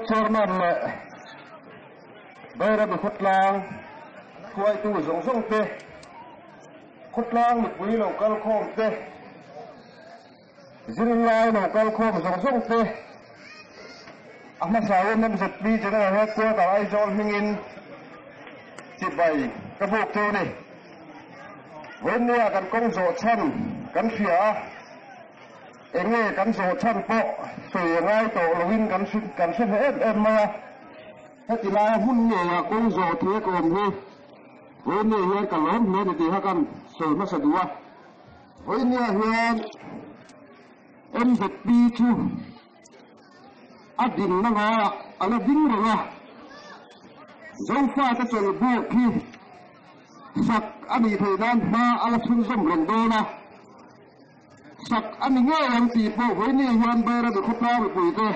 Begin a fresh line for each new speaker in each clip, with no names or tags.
chairman bayra bi khutlang khuai tu zong zong te khutlang mi pui lo kal khom te zilai lo kal khom zong zong te ahma sawo nam zat bi jana ha ko ta ai jol mingin chi bai ka buk te ni wen nia kan kong zo chan kan phia enge kan zo chan po soi ngai to lovin kan se em ma hati la hun ne ya kong zo the kom he wen ne hian kan lom ne ti ha kan soi ma sa duwa wen ne hian em zat bi chu adin na nga ala ding ra zong fa ta chol bu ki sak ani thei nan ma ala sun som rong do na sak ani nge yang ti po hoi ni hian bayra bi khutla bi pui te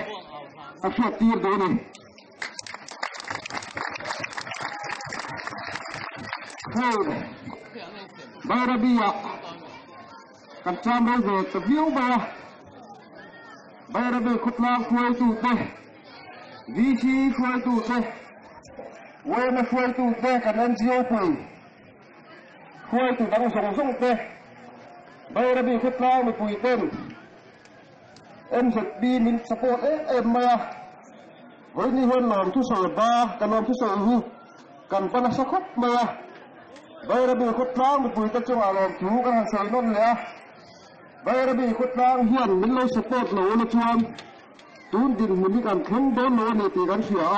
a fiat tir do ni hoi bayra bi ya kan cham ro ve ta viu ba bayra bi khutla khuai tu te vc khuai tu te wena khuai tu te kan an jio pui khuai tu dang song song te bayra bi khutla mi pui ten em sat bi min support em ma hoi ni hon lom thu so ba kan lom thu so hu kan pana sakop ma bayra bi khutla mi pui ta chung alom thu kan han sai non le bayra bi khutla hian min lo support lo na chuan tun din min kan khen don lo ni ti kan sia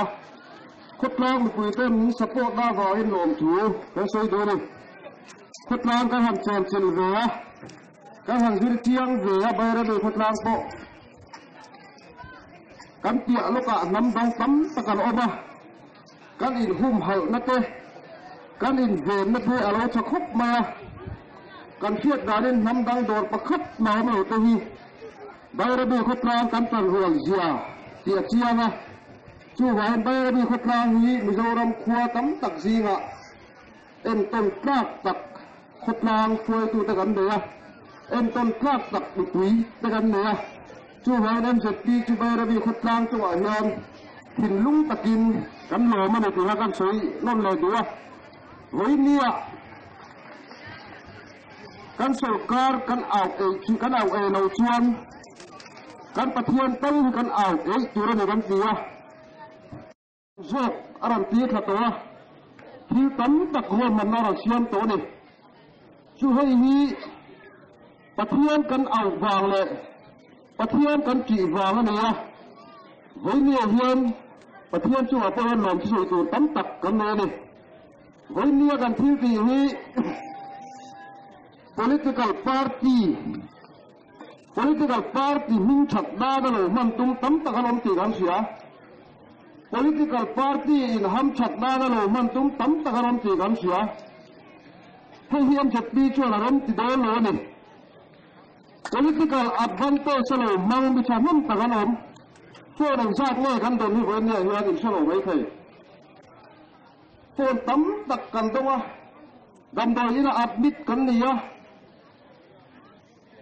khutla mi pui ten support da va in lom thu kan sai do ni khutlang kan han chen chen ve kan han zir tiang ve bayra bi khutlang po kan tia loka nam dang tam takan oma kan in hum hal na te kan in ve na te alo chakhop ma kan phiat danin nam dang dor pakhat ma ma te hi bayra bi khutlang kan tan hual zia tia chianga chu vai bayra bi khutlang hi mizoram khua tam tak zinga en ton plak tak khutlang khuai tu ta kan de en ton plak tak pui ta kan ne chu vai nam zat pi chu bayra bi khutlang chu a hian thin lung takin kan lo ma ne tu ha kan soi non le du hoi nia kan sarkar kan au e chu kan au e lo chuan kan pathian tang kan au e tu ra ne kan tia zok aram ti tha to hi tam tak ho man na ra siam to ni chu hei hi pathian kan au wang le pathian kan ki wang ani hoi ni hian pathian chu apa nom chu tu tam tak kan ne ni hoi ni kan thil ti hi political party min thak da da lo man tum tam tak anom ti kan sia political party in ham thak da da lo man tum tam tak anom ti kan sia hei hiam chat bi chu la ram ti do lo ni political advantage lo mang bi cha nam tak anom chu dang sak nge kan don hi wen ne hian in salo mai thei phone tam tak kan donga gam do ina admit kan ni ya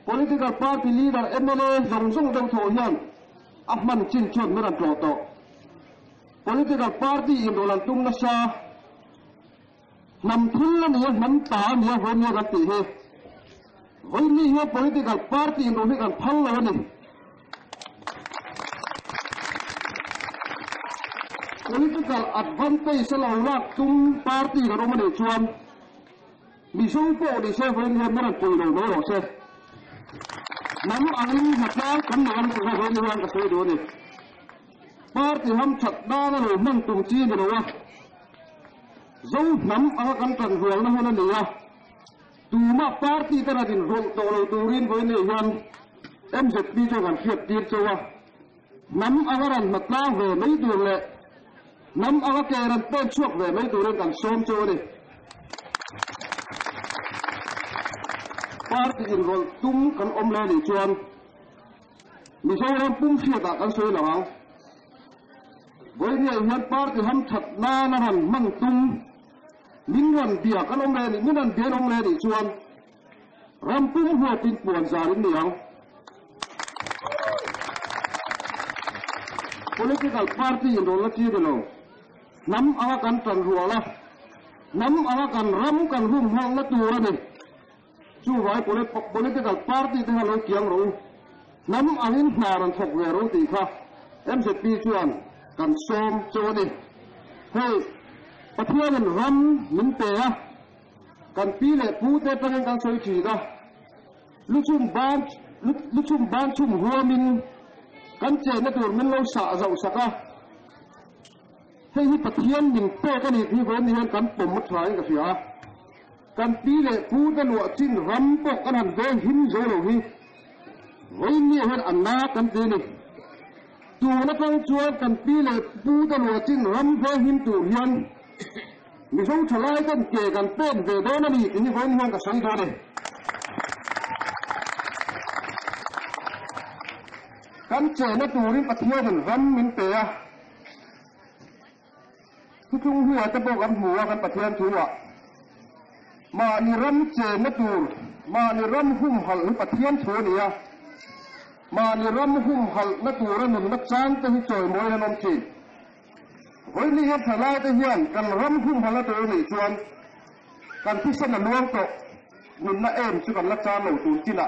political party leader MLA zong zong dang tho hian ahman chin chon meran tlo to political party in dolan tum na sa nam thul ni nam ta ni ho ni ga ti he hoi ni he political party in dolan kan phal lo ni political advantage lo la tum party ga ro ma de chuan mi song po di se ho ni meran poi lo ro se nam angin hata kan nam ko ho ni wan ka se do ni party ham chat da na lo man tum chi ni lo wa zo nam anga kan kan huang na hona ni ya tu ma party ta na din rong to lo turin voi ni yan MZP cho kan fiat tir cho wa nam anga ran matla ve mai du le nam anga ke ran pe chuak ve mai du ran kan som cho ni party in rol tum kan om le ni chuan mi so ram pum fiat ta kan soi lawang với người hiện party ham thật na na hẳn mang tum min wan dia kan om le ni min an bien om le ni chuan ram pum ho tin puan za rin niang political party in role chi de lo nam awa kan tran ruwa la nam awa kan ram kan hum hang la tu ra ni chu vai political party te ha lo kiang ro nam angin hna ran thok ve ro ti kha MZP chuan kan som chu ni hei pathian ram min pe a kan pi le pu te tang kan soi chi da lu chum ban chum huwa min kan che na tur min lo sa zau saka hei hi pathian min pe kan ni hi gon ni han kan pom mat thai ka fia kan pi le pu te lo chin ram po kan han ve him zo lo hi voi ni han anna kan te ni tu na pang chuan kan pi le pu te lo chin ram ve him tu hian mi zo thalai kan ke kan pen ve do na ni ni gon hang ka sai do ne kan che na turin pathian ram min pe a thu chung huwa ta bo kan huwa kan pathian thuwa ma ni ram che na tur ma ni ram hum hal hi pathian thu ni a ma ni ram hum hal na tur an na chan te hi choi moi na nom chi hoi ni he thalai te hian kan ram hum hal na tur ni chuan kan thu san na luang to nun na em chu kan la chan lo tur chi la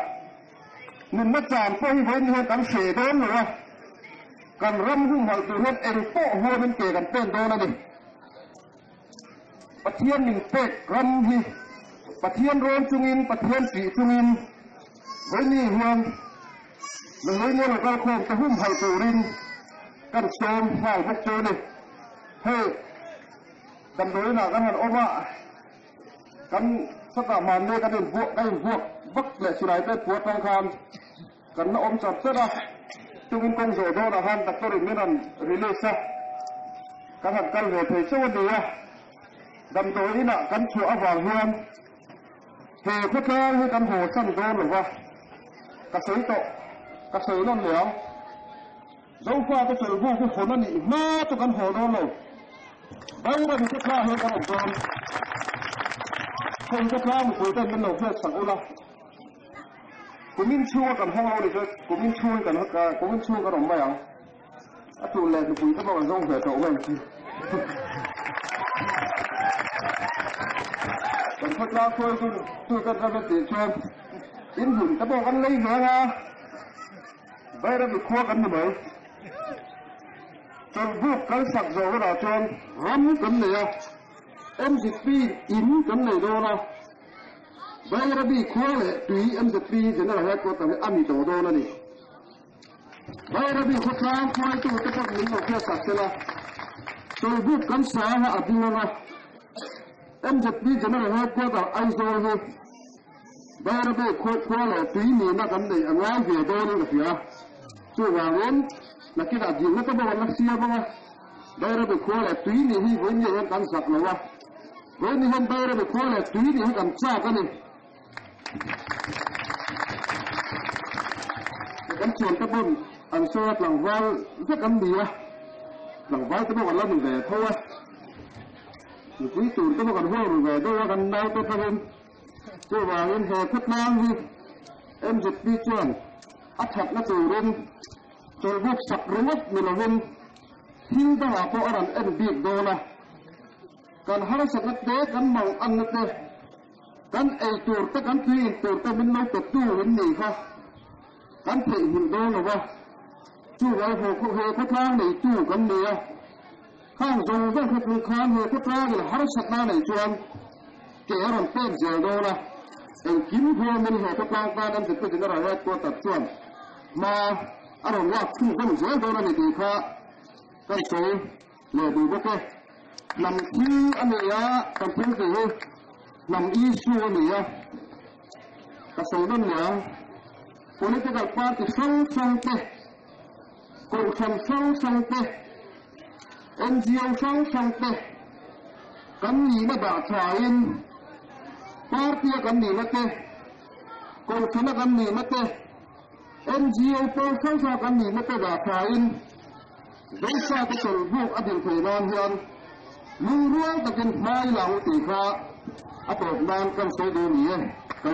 nun na chan po hi hoi ni he kan se don lo wa kan ram hum hal tur hen eng po ho men ke kan pen do na ni pathian min pek ram hi pathian ron chungin pathian pi chungin hoi ni hian le hoi ni kal khom ta hum hal turin kan som hal bok chu ni hei kan doi na kan han oma kan saka man ne kan vuok bak le sirai pe puat tang khan kan na om chap chara chungin kong zo do na han tak to rin an release kan han kal ve thei chu ni a dam doi na kan chu awang hian he khuta hi kan ho san do lo wa ka sei to ka sei non leo dâu pha cái sự vô cái khổ nó nị ma cho con hồ đó rồi đâu mà cái pha hơn con hồng con không cái pha một cuối tên bên đầu phía sẵn ô la của mình chua cầm hông lâu này của mình chua cầm của mình chua cái đồng mày à tụ lẹ thì quý các bạn rong về chỗ mình chi còn thật ra tôi cần ra bên tiền cho in hưởng các bạn ăn lấy nữa ha bây giờ bị khua cắn mới cho vuốt cái sặc dầu cái nào cho rắm cắn này MZP in cắn này đâu nào bây giờ bị khua lại tùy MZP thì nó là hết có tầm ăn mì tổ đâu này bây giờ bị khua khang khoi tu cái con mình một cái sặc thế là cho vuốt cắn xá ha ở đâu nào MZP thì nó là hết có tầm ăn dầu thôi bây giờ bị khua lại tùy mình nó cắn này ăn ngay về đâu này được chưa chú vàng lên là cái đặc điểm nó có bao nhiêu xia bao nhiêu đây là bị khóa là tùy này hi với nhiều hơn cắn sặc rồi với nhiều hơn đây là bị khóa là tùy này hi cắn cha cái này cắn chuồn các bên ăn sôi lằng vai rất cắn bì à lằng vai các bạn làm mình về thôi mình quý chuồn các bạn hoa mình về đâu gần đâu tôi các bên chú vàng lên hè thất nam hi em dịch đi chuồn ắt thật nó từ lên cho vuốt sặc rớt mình là bên hin ta là có anh em biết đâu là còn hai sặc nó té cắn màu ăn nó té cắn ai tuột ta cắn tuy tuột ta bên đâu tuột tu bên này ha cắn thể mình đâu là ba chú gái hồ có thang này chú cắn này khang dùng cái khung khang hồ có thang là hai sặc na này chuan kẻ làm tên giờ đâu là em kiếm hồ mình hồ có thang ta em sẽ tự nó là qua tập chuan mà anh ông là không có dễ đâu này thì pha cái số là đủ bất kể nằm thiếu anh này á còn thiếu gì nằm y xua này á cái số đó nữa political party song te cộng sản song te NGO song te kan ni na da thain party kan ni na te cộng sản kan ni na te NGO po sa kan ni na te da thain dei sa ta sol bu adil phainan hian lu ruang takin mai lau ti kha atok dan kan so do ni ka